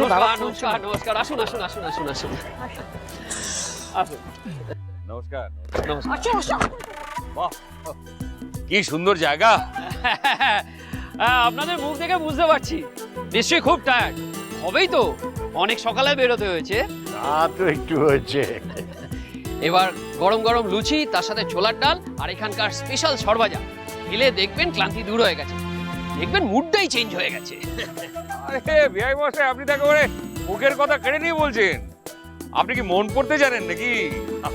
নমস্কার নমস্কার, আসুন আসুন আসুন আসুন আসুন আসুন। নমস্কার। নমস্কার। বাহ, কি সুন্দর জায়গা। আপনাদের মুখ দেখে বুঝতে পারছি নিশ্চয়ই খুব টায়ার্ড হবেই তো, অনেক সকালে বেরোতে হয়েছে। তা তো একটু হয়েছে। এবার গরম গরম লুচি, তার সাথে ছোলার ডাল আর এখানকার স্পেশাল সরভাজা খেলে দেখবেন ক্লান্তি দূর হয়ে গেছে, দেখবেন মুডটাই চেঞ্জ হয়ে গেছে। আরে বিআই মশাই, আপনি তো একেবারে মুখের কথা কেড়ে নিয়ে বলছেন। আপনি কি মন পড়তে জানেন নাকি?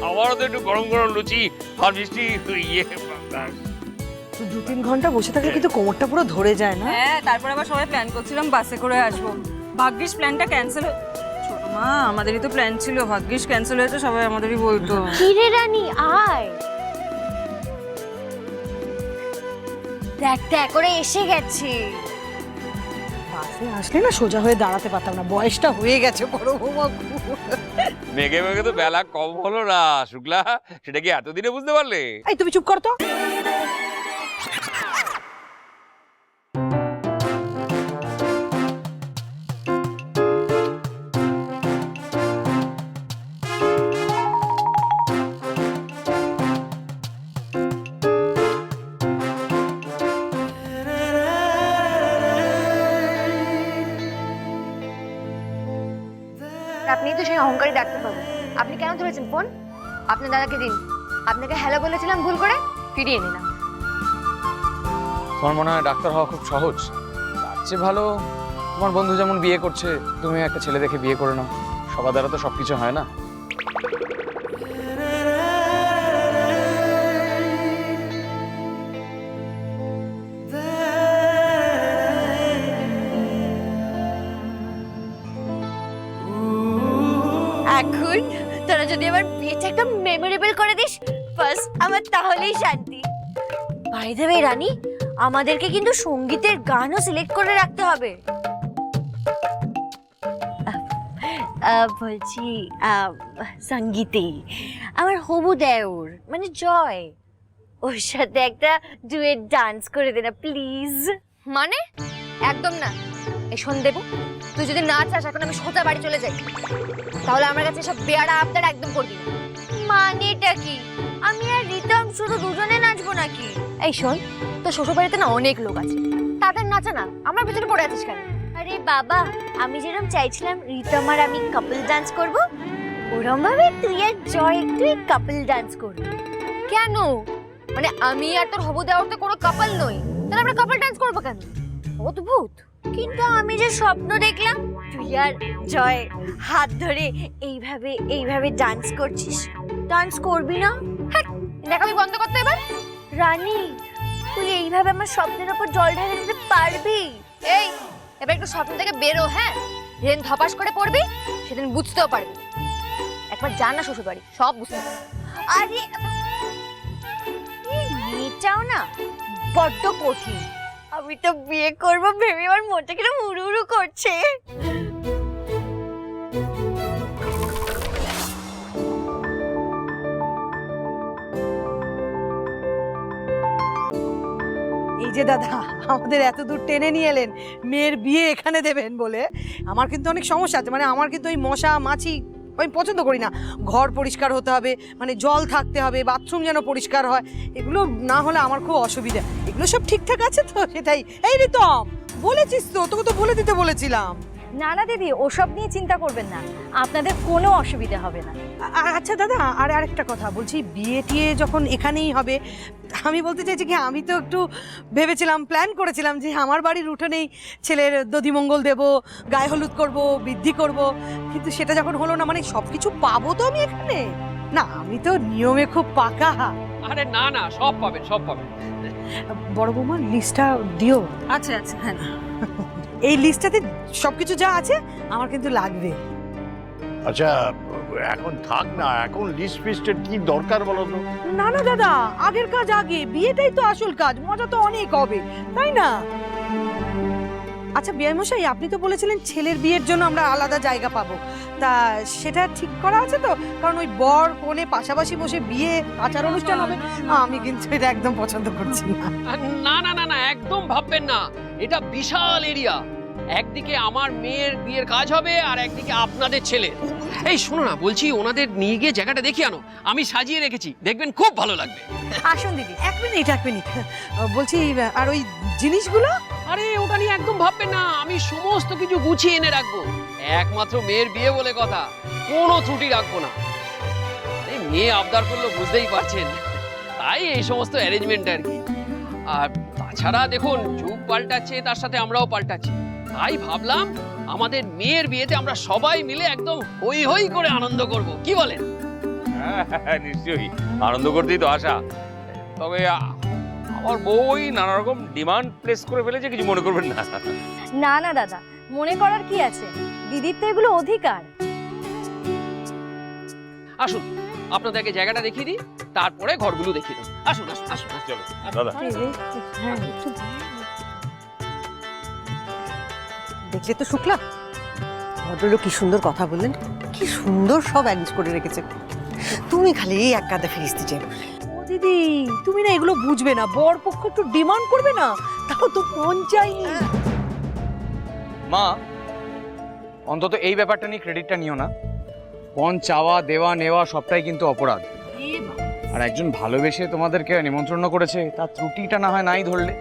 আমারও তো একটু গরম গরম লুচি আর মিষ্টি ইয়ে। 2-3 ঘন্টা বসে থাকলে কিন্তু কোমরটা পুরো ধরে যায় না? হ্যাঁ, তারপর আবার সবাই প্ল্যান করছিলাম বাসে করে আসবো, ভাগ্যিস প্ল্যানটা ক্যান্সেল। ছোট মা, আমাদেরই তো প্ল্যান ছিল, ভাগ্যিস ক্যান্সেল হয়েছে, সবাই আমাদেরই বলতো। কিরে রানী আয়, দেখ দেখ করে এসে গেছে। বাসে আসলে না সোজা হয়ে দাঁড়াতে পারতাম না, বয়সটা হয়ে গেছে বড় বৌমা। মেঘে মেঘে তো বেলা কম হলো না শুক্লা, সেটা কি এতদিনে বুঝতে পারলে? এই তুমি চুপ কর তো। আপনি তো সেই অহংকারী ডাক্তার বাবু, আপনি কেন ধরেছেন ফোন? আপনার দাদাকে দিন, আপনাকে হ্যালো বলেছিলাম ভুল করে, ফিরিয়ে নিলাম। তোমার মনে হয় ডাক্তার হওয়া খুব সহজ? তার চেয়ে ভালো তোমার বন্ধু যেমন বিয়ে করছে, তুমি একটা ছেলে দেখে বিয়ে করে নাও। সবার দ্বারা তো সবকিছু হয় না। এখন তোরা যদি আমার বিয়েটা একটা মেমোরেবল করে দিস বাস আমার তাহলেই শান্তি। বাই দ্য ওয়ে রানী, আমাদেরকে কিন্তু সঙ্গীতের গানও সিলেক্ট করে রাখতে হবে। বলছি সঙ্গীতে আমার হবু দেওর মানে জয়, ওর সাথে একটা ডুয়েট ডান্স করে দে না প্লিজ। মানে একদম না। এই শোন দেবু, তুই যদি না চাস এখন আমি সোজা বাড়ি চলে যাই, তাহলে আমার কাছে সব বেয়ারা আবদার একদম করবি না। মানেটা কি? আমি আর রিতম শুধু দুজনে নাচবো নাকি? এই শোন, তো শ্বশুর বাড়িতে না অনেক লোক আছে, তাদের নাচা না, আমার ভিতরে পড়ে আছিস কেন? আরে বাবা, আমি যেরকম চাইছিলাম রিতম আর আমি কাপল ডান্স করব, ওরম ভাবে তুই আর জয় একটু কাপল ডান্স করবি। কেন? মানে আমি আর তোর হবু দেওয়ার তো কোনো কাপল নই, তাহলে আমরা কাপল ডান্স করবো কেন? অদ্ভুত। কিন্তু আমি যে স্বপ্ন দেখলাম তুই আর জয় হাত ধরে এইভাবে এইভাবে ডান্স করছিস, ডান্স করবি না? হ্যাঁ, দেখাবি বন্ধ করতে এবার। রানী, তুই এইভাবে আমার স্বপ্নের উপর জল ঢেলে দিতে পারবি? এই এবার একটু স্বপ্ন থেকে বেরো। হ্যাঁ, যেদিন ধপাস করে পড়বি সেদিন বুঝতেও পারবি। একবার যা না শ্বশুর বাড়ি, সব বুঝতে পারবি। আরে মেয়েটাও না বড্ড কঠিন। আমি তো বিয়ে করবো ভেবে আমার মনটা কিরকম উড়ু উড়ু করছে। এই যে দাদা আমাদের এত দূর টেনে নিয়ে এলেন মেয়ের বিয়ে এখানে দেবেন বলে, আমার কিন্তু অনেক সমস্যা আছে। মানে আমার কিন্তু ওই মশা মাছি আমি পছন্দ করি না। ঘর পরিষ্কার হতে হবে, মানে জল থাকতে হবে, বাথরুম যেন পরিষ্কার হয়, এগুলো না হলে আমার খুব অসুবিধা। এগুলো সব ঠিকঠাক আছে তো? সেটাই। এই রিতম, বলেছিস তো, তোকে তো বলে দিতে বলেছিলাম। না না দিদি, ওসব নিয়ে চিন্তা করবেন না, আপনাদের কোনো অসুবিধা হবে না। আচ্ছা দাদা, আরেকটা কথা বলছি, বিয়ে টিয়ে যখন এখানেই হবে, আমি বলতে চাইছি কি, আমি তো একটু ভেবেছিলাম, প্ল্যান করেছিলাম যে আমার বাড়ির উঠোনেই ছেলের দধিমঙ্গল দেব, গায়ে হলুদ করব, বৃদ্ধি করব, কিন্তু সেটা যখন হলো না, মানে সব কিছু পাবো তো আমি এখানে? না, আমি তো নিয়মে খুব পাকা। আরে না না, সব পাবেন সব পাবেন। বড় বৌমা লিস্টটা দিও। আচ্ছা আচ্ছা, হ্যাঁ। এই লিস্টটাতে সবকিছু যা আছে আমার কিন্তু লাগবে। আচ্ছা এখন থাক না, এখন লিস্ট ফিস্টের কি দরকার বলো তো? না না দাদা, আগের কাজ আগে, বিয়েটাই তো আসল কাজ, মজা তো অনেক হবে, তাই না? আচ্ছা বিআই মশাই, আপনি তো বলেছিলেন ছেলের বিয়ের জন্য আমরা আলাদা জায়গা পাবো, তা সেটা ঠিক করা আছে তো? কারণ ওই বর কনে পাশাপাশি বসে বিয়ে আচার অনুষ্ঠান হবে, আমি কিন্তু এটা একদম পছন্দ করছি না। না না না না, একদম ভাববেন না, এটা বিশাল এরিয়া, একদিকে আমার মেয়ের বিয়ের কাজ হবে আর একদিকে আপনাদের ছেলে। এই শোনো না, বলছি ওনাদের নিয়ে গিয়ে জায়গাটা দেখিয়ে আনো, আমি সাজিয়ে রেখেছি, দেখবেন খুব ভালো লাগবে। আসুন দিদি, এক মিনিট। বলছি আর ওই জিনিসগুলো? আরে ওটা নিয়ে একদম ভাববেন না, আমি সমস্ত কিছু গুছিয়ে এনে রাখবো। একমাত্র মেয়ের বিয়ে বলে কথা, কোনো ত্রুটি রাখবো না। আরে মেয়ে আবদার করলো, বুঝতেই পারছেন, তাই এই সমস্ত অ্যারেঞ্জমেন্ট আর কি। আর তাছাড়া দেখুন, যুগ পাল্টাচ্ছে, তার সাথে আমরাও পাল্টাচ্ছি। তাই ভাবলাম আমাদের মেয়ের বিয়েতে আমরা সবাই মিলে একদম হই হই করে আনন্দ করব, কি বলেন? হ্যাঁ, নিশ্চয়ই আনন্দ করতেই তো আসা। তবে আমার বউ ওই নানা রকম ডিমান্ড প্লেস করে ফেলেছে, কিছু মনে করবেন না। না না দাদা, মনে করার কি আছে, দিদির তো এগুলো অধিকার। আসুন আপনাদেরকে জায়গাটা দেখিয়ে দিই, তারপরে ঘরগুলো দেখিয়ে দেবো। আসুন আসুন আসুন। চলো দাদা। দেখলে তো শুক্লা, ভদ্রলোক কি সুন্দর কথা বললেন, কি সুন্দর সব অ্যারেঞ্জ করে রেখেছে। তুমি খালি এক কাঁধে ফিরিস্তি চাই। ও দিদি, তুমি না এগুলো বুঝবে না, বর পক্ষ একটু ডিমান্ড করবে না, তাও তো মন চাইনি। মা, অন্তত এই ব্যাপারটা নিয়ে ক্রেডিটটা নিও না। পণ চাওয়া দেওয়া নেওয়া সবটাই কিন্তু অপরাধ। আর একজন ভালোবেসে তোমাদেরকে নিমন্ত্রণ করেছে, তার ত্রুটিটা না হয় নাই ধরলে।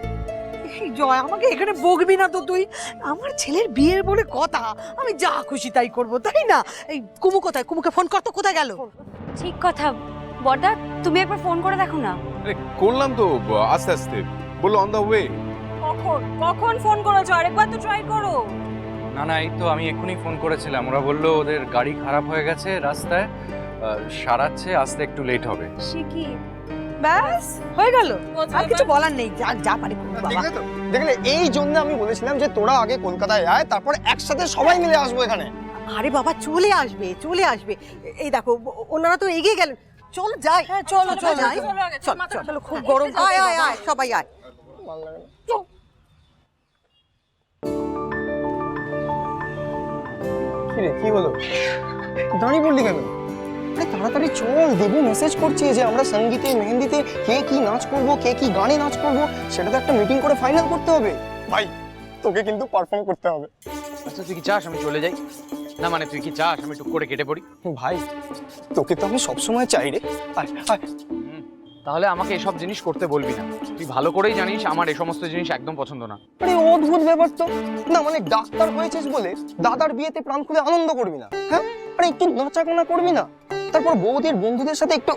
জয়, আমাকে এখানে বকবি না তো তুই। আমার ছেলের বিয়ের বলে কথা, আমি যা খুশি তাই করব, তাই না? এই কুমু কোথায়? কুমুকে ফোন কর তো, কোথায় গেল? ঠিক কথা বড়দা, তুমি একবার ফোন করে দেখো না। আরে করলাম তো আস্তে আস্তে, বললো অন দ্য ওয়ে। কখন ফোন করেছো? আরেকবার তো ট্রাই করো। না না, এই তো আমি এক্ষুনি ফোন করেছিলাম, ওরা বললো ওদের গাড়ি খারাপ হয়ে গেছে রাস্তায়, সারাচ্ছে, আসতে একটু লেট হবে। সে কি? ব্যাস হয়ে গেল, আর কিছু বলার নেই, যা যা পারি করবো বাবা। দেখলে তো, দেখলে, এই জন্য আমি বলেছিলাম যে তোরা আগে কলকাতায় আয়, তারপর একসাথে সবাই মিলে আসবো এখানে। আরে বাবা, চলে আসবে চলে আসবে। এই দেখো, ওনারা তো এগিয়ে গেল। চল যাই। হ্যাঁ চলো চলো যাই। চল চলো, খুব গরম। আয় আয় আয়, সবাই আয়। কি রে, কি হলো? দাঁড়িয়ে পড়লি কেন? আরে তাড়াতাড়ি চল, দেবু মেসেজ করছে যে আমরা সঙ্গীতে মেহেন্দিতে কে কি নাচ করব, কে কি গানে নাচ করব, সেটা তো একটা মিটিং করে ফাইনাল করতে হবে। ভাই, তোকে কিন্তু পারফর্ম করতে হবে। আচ্ছা, তুই কি চাস আমি চলে যাই? না মানে তুই কি চাস আমি টুক করে কেটে পড়ি? ভাই, তোকে তো আমি সবসময় চাই রে। আয় আয়। তাহলে আমাকে এসব জিনিস করতে বলবি না, তুই ভালো করেই জানিস আমার এই সমস্ত জিনিস একদম পছন্দ না। আরে অদ্ভুত ব্যাপার তো। না মানে ডাক্তার হয়েছিস বলে দাদার বিয়েতে প্রাণ খুলে আনন্দ করবি না? হ্যাঁ, আরে একটু নাচাগানা করবি না? তারপর বৌদির বন্ধুদের সাথে একটু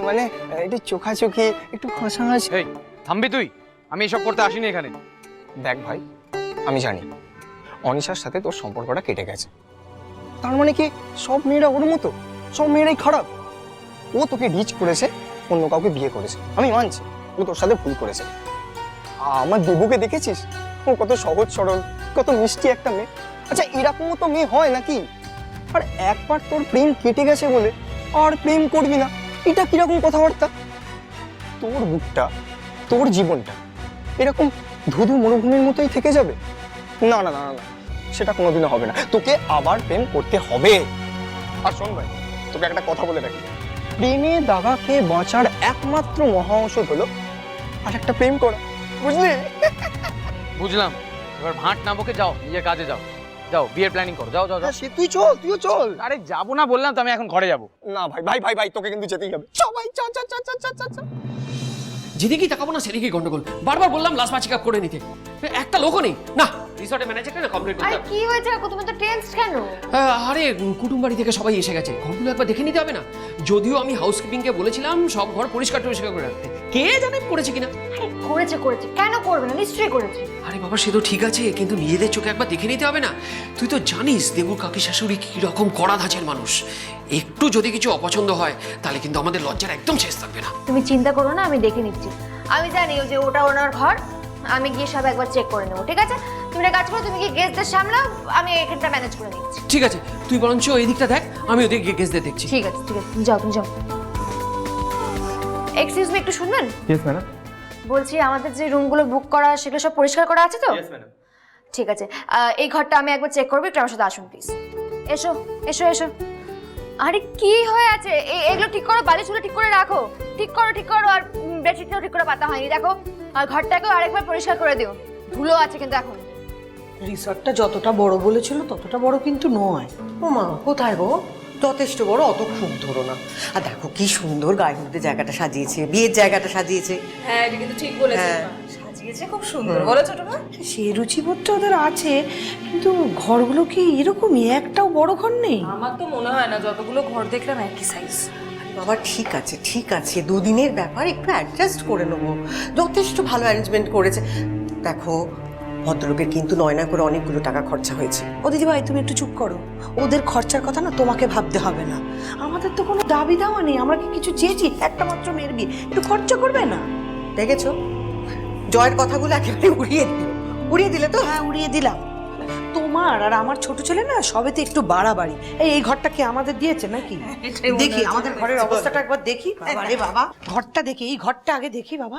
মানে একটু চোখাচোখি, একটু হাসাহাসি। এই থামবি তুই? আমি এসব করতে আসিনি এখানে। দেখ ভাই, আমি জানি অনিশার সাথে তোর সম্পর্কটা কেটে গেছে, তার মানে কি সব মেয়েরা ওর মতো, সব মেয়েরাই খারাপ? ও তোকে রিচ করেছে, অন্য কাউকে বিয়ে করেছে, আমি মানছি ও তোর সাথে ভুল করেছে। আমার দেবুকে দেখেছিস? ও কত সহজ সরল, কত মিষ্টি একটা মেয়ে। আচ্ছা, এরকমও তো মেয়ে হয় নাকি? আর একবার তোর প্রেম কেটে গেছে বলে আর প্রেম করবি না, এটা কিরকম কথাবার্তা? তোর বুকটা, তোর জীবনটা এরকম ধুধু মরুভূমির মতোই থেকে যাবে? না না না না, সেটা কোনোদিনও হবে না। তোকে আবার প্রেম করতে হবে। আর শোন ভাই, তোকে একটা কথা বলে রাখি, প্রেমে দাগা খেয়ে বাঁচার একমাত্র মহা ঔষধ হলো আর একটা প্রেম করা, বুঝলি? বুঝলাম, এবার ভাঁট না বকে যাও, নিজের কাজে যাও। যাও বিয়ের প্ল্যানিং করো, যাও যাও যাও। সে তুই চল, তুইও চল। আরে যাবো না বললাম তো, আমি এখন ঘরে যাবো। না ভাই ভাই ভাই ভাই, তোকে কিন্তু যেতেই হবে। সবাই চল চল চল চল চল চল। যেদিকেই তাকাবো না সেদিকেই গন্ডগোল। বারবার বললাম লাস্ট চেক আপ করে নিতে, একটা লোকও নেই। না, রিসর্টের ম্যানেজারকে না কমপ্লিট করতে আরে হবে। কি হয়েছে কাকু, তুমি তো টেন্স কেন? আরে কুটুম বাড়ি থেকে সবাই এসে গেছে, ঘরগুলো একবার দেখে নিতে হবে না? যদিও আমি হাউসকিপিংকে বলেছিলাম সব ঘর পরিষ্কার টরিষ্কার করে রাখতে, কে জানে করেছে কিনা। আরে করেছে করেছে, কেন করবে না? নিশ্চয়ই করেছে। আরে বাবা, সে তো ঠিক আছে, কিন্তু নিজেদের চোখে একবার দেখে নিতে হবে না? তুই তো জানিস দেবুর কাকি শাশুড়ি কি রকম কড়া ধাঁচের মানুষ। একটু যদি কিছু অপছন্দ হয় তাহলে কিন্তু আমাদের লজ্জার একদম শেষ থাকবে না। তুমি চিন্তা করো না, আমি দেখে নিচ্ছি। আমি জানি যে ওটা ওনার ঘর, আমি গিয়ে সব একবার চেক করে নেবো, ঠিক আছে? তুমি একটা কাজ করো, তুমি গিয়ে গেস্টদের সামলাও, আমি এখানটা ম্যানেজ করে নিচ্ছি। ঠিক আছে, তুই বরঞ্চ এই দিকটা দেখ, আমি ওদিকে গিয়ে গেস্টদের দেখছি। ঠিক আছে ঠিক আছে, তুমি যাও তুমি যাও। এক্সকিউজ মি, একটু শুনবেন? Yes madam. বলছি আমাদের যে রুমগুলো বুক করা সেগুলো সব পরিষ্কার করা আছে তো? Yes madam. ঠিক আছে, এই ঘরটা আমি একবার চেক করবো, একটু আমার সাথে আসুন প্লিজ। এসো এসো এসো। আরে কি হয়ে আছে? এগুলো ঠিক করো, বালিশগুলো ঠিক করে রাখো, ঠিক করো। আর বেডশিটটাও ঠিক করে পাতা হয়নি, দেখো। আর ঘরটাকেও আরেকবার পরিষ্কার করে দিও, ধুলো আছে কিন্তু এখন। রিসর্টটা যতটা বড় বলেছিল ততটা বড় কিন্তু নয়। ও মা, কোথায় গো? যথেষ্ট বড়, অত খুব ধরো না। আর দেখো কি সুন্দর গায়ের মধ্যে জায়গাটা সাজিয়েছে, বিয়ের জায়গাটা সাজিয়েছে। হ্যাঁ এটা কিন্তু ঠিক বলেছেন হ্যাঁ। সাজিয়েছে খুব সুন্দর, বলো ছোট মা? সে রুচিবোধটা ওদের আছে, কিন্তু ঘরগুলো কি এরকমই, একটাও বড় ঘর নেই? আমার তো মনে হয় না, যতগুলো ঘর দেখলাম একই সাইজ। বাবা ঠিক আছে ঠিক আছে, দুদিনের ব্যাপার, একটু অ্যাডজাস্ট করে নেবো। যথেষ্ট ভালো অ্যারেঞ্জমেন্ট করেছে। দেখো ভদ্রলোকের কিন্তু নয়না করে অনেকগুলো টাকা খরচা হয়েছে। ও দিদি ভাই তুমি একটু চুপ করো, ওদের খরচার কথা না তোমাকে ভাবতে হবে না। আমাদের তো কোনো দাবি দাওয়া নেই, আমরা কি কিছু চেয়েছি? একটা মাত্র মেয়ের বিয়ে, একটু খরচা করবে না? দেখেছো জয়ের কথাগুলো একেবারে উড়িয়ে দিলে তো। হ্যাঁ উড়িয়ে দিলাম। তোমার আর আমার ছোট ছেলে না সবেতে একটু বাড়াবাড়ি। এই ঘরটা কি আমাদের দিয়েছে নাকি? দেখি আমাদের ঘরের অবস্থাটা একবার দেখি। বাবা রে বাবা, ঘরটা দেখি, এই ঘরটা আগে দেখি বাবা।